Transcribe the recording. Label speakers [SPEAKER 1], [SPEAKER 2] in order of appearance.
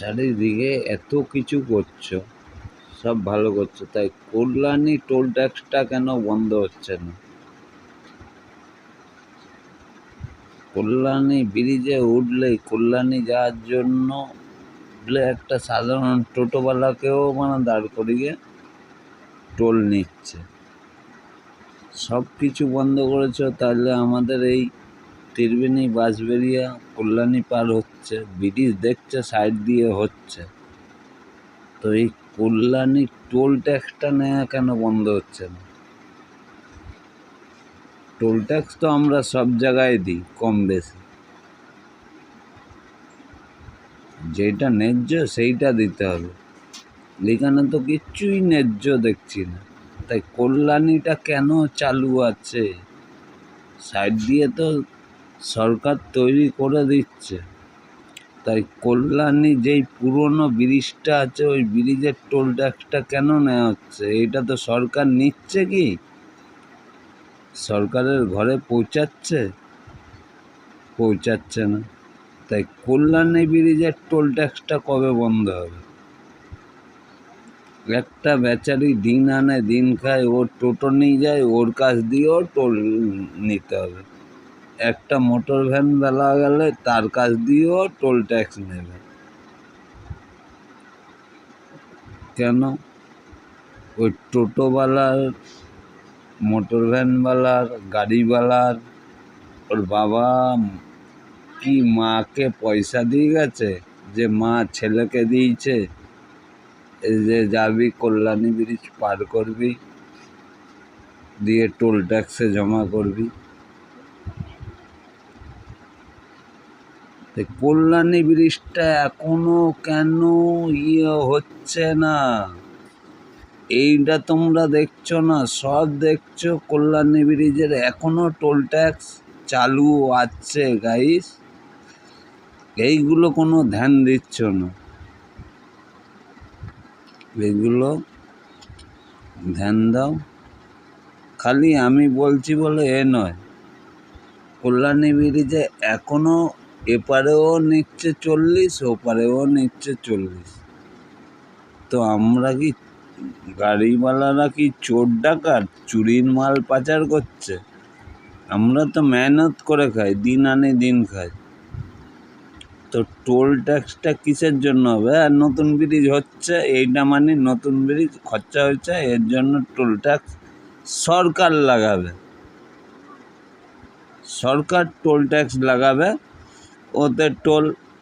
[SPEAKER 1] চারিদিকে এত কিছু করছো, সব ভালো করছো, তাই কল্যাণী টোল ট্যাক্সটা কেন বন্ধ হচ্ছে না? কল্যাণী ব্রিজে উঠলেই কল্যাণী যাওয়ার জন্য একটা সাধারণ টোটোওয়ালাকেও দাঁড় করিয়ে টোল নিচ্ছে। সব কিছু বন্ধ করেছো, তাহলে আমাদের এই ত্রিবেণী বাঁশবেড়িয়া কল্যাণী পার হচ্ছে, ব্রিজ দেখছে সাইড দিয়ে হচ্ছে, তো এই কল্যাণী টোল ট্যাক্সটা নেওয়া কেন বন্ধ হচ্ছে না? টোল ট্যাক্স তো আমরা সব জায়গায় দিই কম বেশি, যেটা ন্যায্য সেইটা দিতে হবে। এখানে তো কিচ্ছুই ন্যায্য দেখছি না, তাই কল্যাণীটা কেন চালু আছে? সাইড দিয়ে তো সরকার তৈরি করে দিচ্ছে, তাই কল্যাণী যেই পুরনো ব্রিজটা আছে ওই ব্রিজের টোল ট্যাক্সটা কেন নেওয়া হচ্ছে? এটা তো সরকার নিচ্ছে কি সরকারের ঘরে পৌঁছাচ্ছে না, তাই কল্যাণী ব্রিজের টোল ট্যাক্সটা কবে বন্ধ হবে? একটা বেচারি দিন আনে দিন খায়, ওর টোটো নিয়ে যায়, ওর কাছ দিয়েও টোল নিতে হবে। একটা মোটর ভ্যান বেলা গেলে তার কাছ দিয়েও টোল ট্যাক্স নেবে। কেন? ওই টোটোওয়ালার, মোটর ভ্যানওয়ালার, গাড়িওয়ালার ওর বাবা কি মাকে পয়সা দিয়ে গেছে যে মা ছেলেকে দিয়েছে এই যে যাবি কল্যাণী ব্রিজ পার করবি, দিয়ে টোল ট্যাক্সে জমা করবি? কল্যাণী ব্রিজটা এখনো কেন হচ্ছে না? এইটা তোমরা দেখছো না? সব দেখছো, কল্যাণী ব্রিজের এখনো টোল ট্যাক্স চালু আছে গাইস। এইগুলো কোনো ধ্যান দিচ্ছ না, এগুলো ধ্যান দাও। খালি আমি বলছি বলে এ নয়, কল্যাণী ব্রিজে এখনো এপারেও নিচ্ছে 40, ওপারেও নিচ্ছে 40। তো আমরা কি গাড়িওয়ালারা কি চোর ডাকাত চুরির মাল পাচার করছে? আমরা তো মেহনত করে খাই, দিন আনি দিন খাই। তো টোল ট্যাক্সটা কিসের জন্য হবে? আর নতুন ব্রিজ হচ্ছে, এইটা মানে নতুন ব্রিজ খরচা হয়েছে, এর জন্য টোল ট্যাক্স সরকার লাগাবে। সরকার টোল ট্যাক্স লাগাবে, ওতে টোল